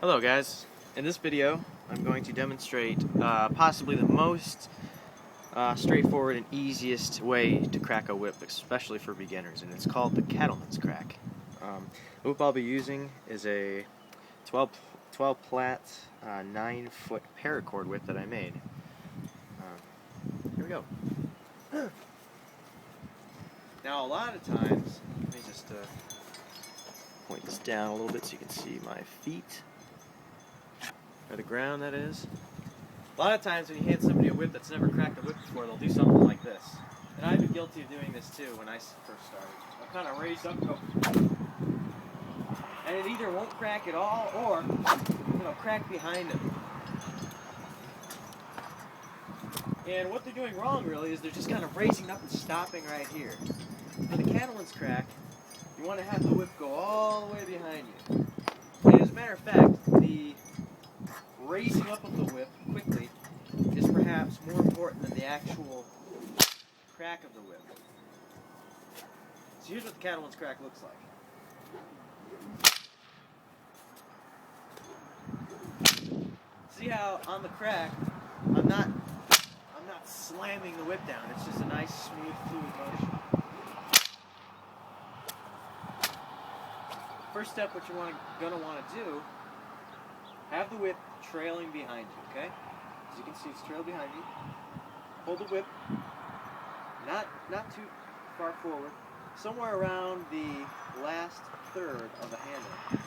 Hello guys, in this video I'm going to demonstrate possibly the most straightforward and easiest way to crack a whip, especially for beginners, and it's called the Cattleman's crack. The whip I'll be using is a 12 plat 9-foot paracord whip that I made. Here we go. Now a lot of times, let me just point this down a little bit so you can see my feet. Or the ground, that is. A lot of times when you hand somebody a whip that's never cracked a whip before, they'll do something like this. And I've been guilty of doing this too when I first started. I'll kind of raise up and go, and it either won't crack at all or it'll crack behind them. And what they're doing wrong really is they're just kind of raising up and stopping right here. For the Cattleman's crack, you want to have the whip go all the way behind you. And as a matter of fact, the raising up of the whip quickly is perhaps more important than the actual crack of the whip. So here's what the Cattleman's crack looks like. See how on the crack I'm not slamming the whip down. It's just a nice smooth fluid motion. First step, what you're gonna want to do, have the whip trailing behind you, okay? As you can see, it's trailed behind you. Hold the whip, not too far forward, somewhere around the last third of the handle.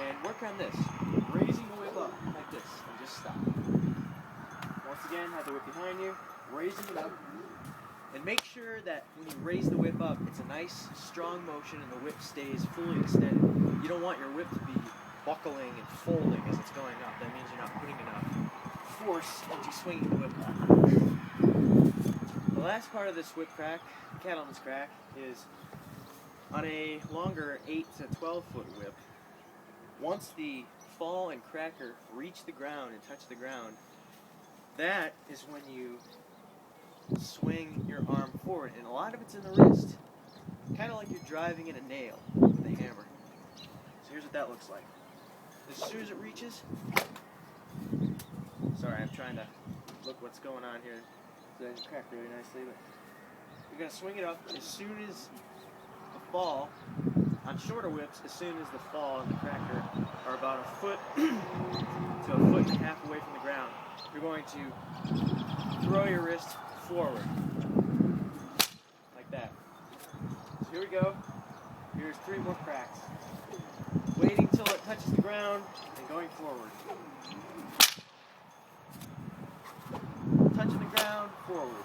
And work on this, raising the whip up like this, and just stop. Once again, have the whip behind you, raising it up, and make sure that when you raise the whip up, it's a nice, strong motion and the whip stays fully extended. You don't want your whip to be buckling and folding as it's going up. That means you're not putting enough force into swinging the whip up. The last part of this whip crack, Cattleman's crack, is on a longer 8 to 12 foot whip. Once the fall and cracker reach the ground and touch the ground, that is when you swing your arm forward, and a lot of it's in the wrist, kind of like you're driving in a nail with a hammer. So here's what that looks like. As soon as it reaches, sorry, I'm trying to look what's going on here. So it cracked really nicely, but you're going to swing it up as soon as the fall. On shorter whips, as soon as the fall and the cracker are about a foot to a foot and a half away from the ground, you're going to throw your wrist forward, like that. So here we go. Here's 3 more cracks. Waiting till it touches the ground and going forward. Touching the ground, forward.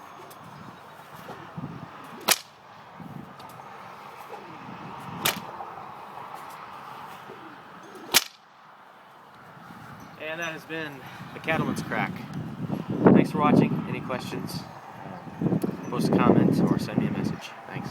And that has been the Cattleman's crack. Thanks for watching. Any questions? Post a comment or send me a message. Thanks.